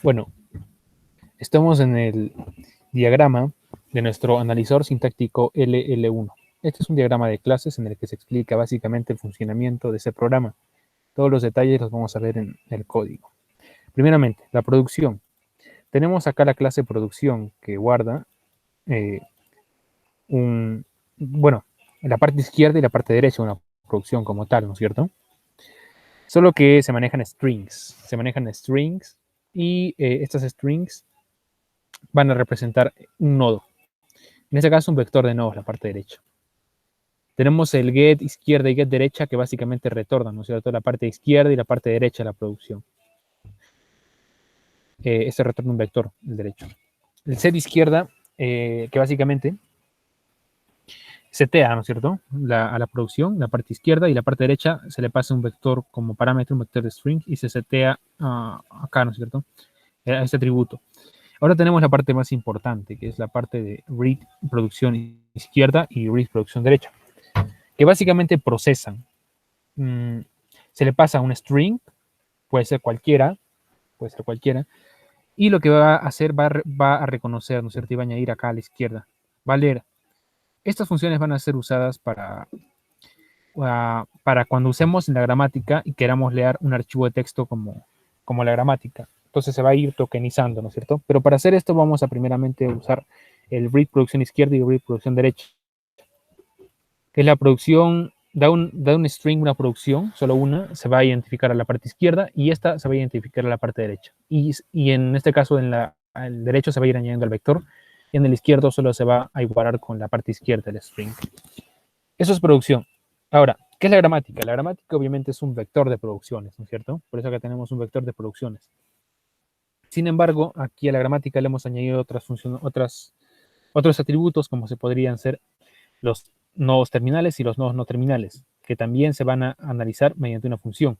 Bueno, estamos en el diagrama de nuestro analizador sintáctico LL1. Este es un diagrama de clases en el que se explica básicamente el funcionamiento de ese programa. Todos los detalles los vamos a ver en el código. Primeramente, la producción. Tenemos acá la clase producción que guarda en la parte izquierda y la parte derecha una producción como tal, ¿no es cierto? Solo que se manejan strings. Y estas strings van a representar un nodo. En este caso, un vector de nodos, la parte derecha. Tenemos el get izquierda y get derecha que básicamente retornan, ¿no es cierto? La parte izquierda y la parte derecha de la producción. Este retorna un vector, el derecho. El set izquierda, que básicamente setea, ¿no es cierto? A la producción, la parte izquierda, y la parte derecha se le pasa un vector como parámetro, un vector de string, y se setea acá, ¿no es cierto? A este atributo. Ahora tenemos la parte más importante, que es la parte de read producción izquierda y read producción derecha, que básicamente procesan. Se le pasa un string, puede ser cualquiera, y lo que va a hacer va a reconocer, ¿no es cierto? Y va a añadir acá a la izquierda. Va a leer. Estas funciones van a ser usadas para cuando usemos en la gramática y queramos leer un archivo de texto como la gramática. Entonces se va a ir tokenizando, ¿no es cierto? Pero para hacer esto vamos a primeramente usar el read producción izquierda y el read producción derecha, que es la producción, da un string, una producción, solo una, se va a identificar a la parte izquierda y esta se va a identificar a la parte derecha. Y en este caso, el derecho se va a ir añadiendo al vector, y en el izquierdo solo se va a igualar con la parte izquierda del string. Eso es producción. Ahora, ¿qué es la gramática? La gramática obviamente es un vector de producciones, ¿no es cierto? Por eso acá tenemos un vector de producciones. Sin embargo, aquí a la gramática le hemos añadido otros atributos, como se podrían ser los nodos terminales y los nodos no terminales, que también se van a analizar mediante una función.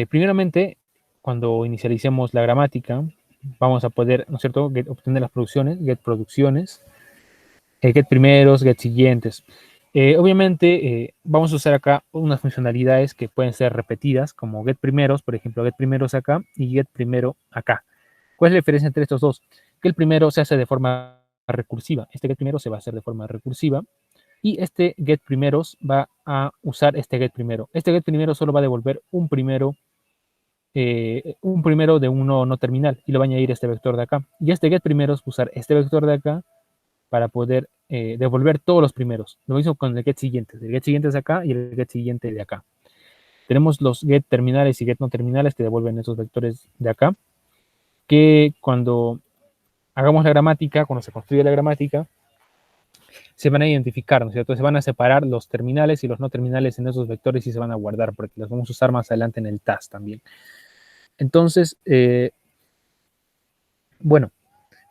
Primeramente, cuando inicialicemos la gramática, vamos a poder, ¿no es cierto?, obtener las producciones, get producciones, get primeros, get siguientes. Obviamente, vamos a usar acá unas funcionalidades que pueden ser repetidas, como get primeros, por ejemplo, get primeros acá y get primero acá. ¿Cuál es la diferencia entre estos dos? Que el primero se hace de forma recursiva. Este get primero se va a hacer de forma recursiva. Y este get primeros va a usar este get primero. Este get primero solo va a devolver un primero de un nodo no terminal y lo va a añadir este vector de acá. Y este get primeros va a usar este vector de acá para poder devolver todos los primeros. Lo mismo con el get siguiente. El get siguiente es acá y el get siguiente de acá. Tenemos los get terminales y get no terminales que devuelven esos vectores de acá, que cuando hagamos la gramática, cuando se construye la gramática, se van a identificar, ¿no es cierto? Se van a separar los terminales y los no terminales en esos vectores y se van a guardar, porque los vamos a usar más adelante en el task también. Entonces,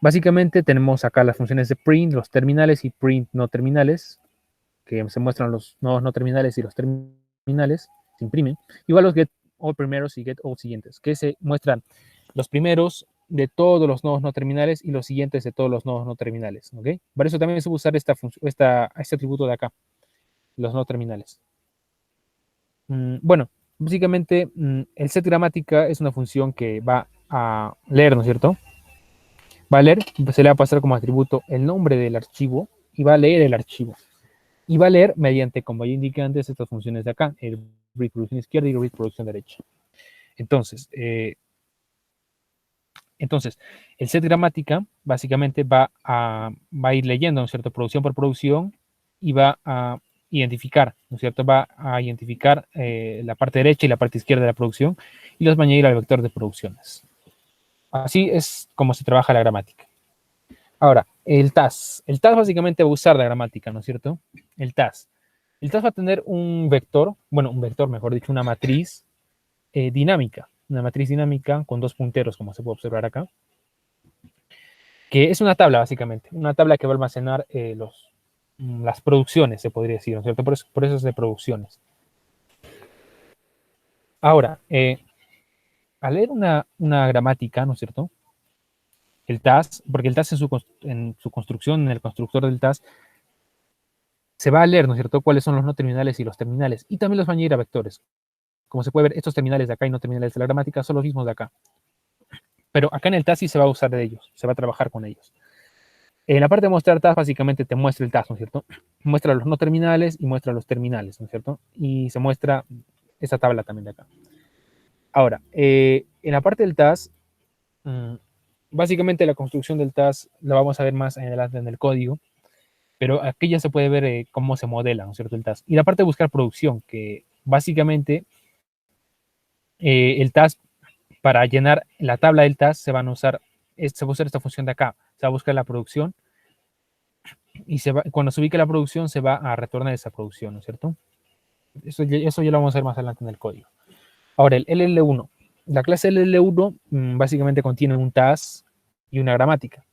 básicamente tenemos acá las funciones de print, los terminales y print no terminales, que se muestran los nodos no terminales y los terminales, se imprimen. Igual los get all primeros y get all siguientes, que se muestran los primeros de todos los nodos no terminales y los siguientes de todos los nodos no terminales, ¿ok? Para eso también se va a usar este atributo de acá, los no terminales. Básicamente el set gramática es una función que va a leer, ¿no es cierto? Va a leer, se le va a pasar como atributo el nombre del archivo y va a leer el archivo. Y va a leer mediante, como ya indiqué antes, estas funciones de acá, el read producción izquierda y el read producción derecha. Entonces, el set gramática básicamente va a ir leyendo, ¿no es cierto?, producción por producción y va a identificar, ¿no es cierto?, va a identificar la parte derecha y la parte izquierda de la producción y los va a añadir al vector de producciones. Así es como se trabaja la gramática. Ahora, el task. El task básicamente va a usar la gramática, ¿no es cierto? El task. El task va a tener un vector, mejor dicho, una matriz dinámica. Una matriz dinámica con dos punteros, como se puede observar acá. Que es una tabla, básicamente. Una tabla que va a almacenar las producciones, se podría decir, ¿no es cierto? Por eso es de producciones. Ahora, al leer una gramática, ¿no es cierto? El task, porque el task en su construcción, en el constructor del task, se va a leer, ¿no es cierto?, cuáles son los no terminales y los terminales. Y también los va a añadir a vectores, como se puede ver, estos terminales de acá y no terminales de la gramática son los mismos de acá. Pero acá en el task sí se va a usar de ellos, se va a trabajar con ellos. En la parte de mostrar task, básicamente te muestra el task, ¿no es cierto? Muestra los no terminales y muestra los terminales, ¿no es cierto? Y se muestra esta tabla también de acá. Ahora, en la parte del task, básicamente la construcción del task la vamos a ver más adelante en el código, pero aquí ya se puede ver cómo se modela, ¿no es cierto? El task. Y la parte de buscar producción, que básicamente el task, para llenar la tabla del task, se va a usar esta función de acá. Se va a buscar la producción y cuando se ubique la producción se va a retornar esa producción, ¿no es cierto? Eso ya lo vamos a ver más adelante en el código. Ahora, el LL1. La clase LL1 básicamente contiene un task y una gramática.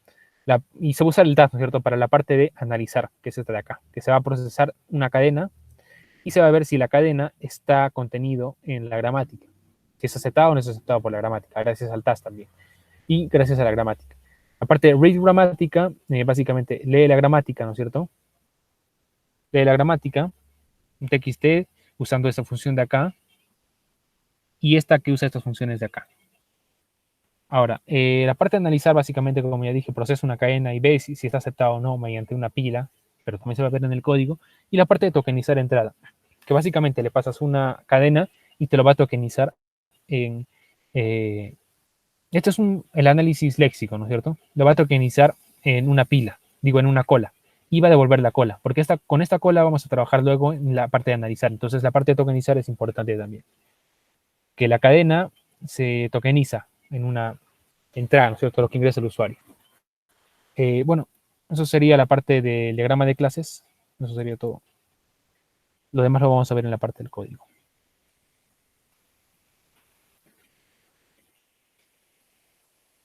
Y se usa el task, ¿no es cierto?, para la parte de analizar, que es esta de acá, que se va a procesar una cadena y se va a ver si la cadena está contenido en la gramática, si es aceptado o no es aceptado por la gramática, gracias al task también, y gracias a la gramática. La parte de read gramática, básicamente lee la gramática, ¿no es cierto? Lee la gramática, txt, usando esta función de acá, y esta que usa estas funciones de acá. Ahora, la parte de analizar, básicamente, como ya dije, procesa una cadena y ve si está aceptado o no mediante una pila, pero también se va a ver en el código. Y la parte de tokenizar entrada, que básicamente le pasas una cadena y te lo va a tokenizar en... esto es el análisis léxico, ¿no es cierto? Lo va a tokenizar en una pila, digo, en una cola. Y va a devolver la cola, porque con esta cola vamos a trabajar luego en la parte de analizar. Entonces, la parte de tokenizar es importante también. Que la cadena se tokeniza en una entrada, ¿no es cierto?, lo que ingresa el usuario. Bueno, eso sería la parte del diagrama de clases. Eso sería todo. Lo demás lo vamos a ver en la parte del código.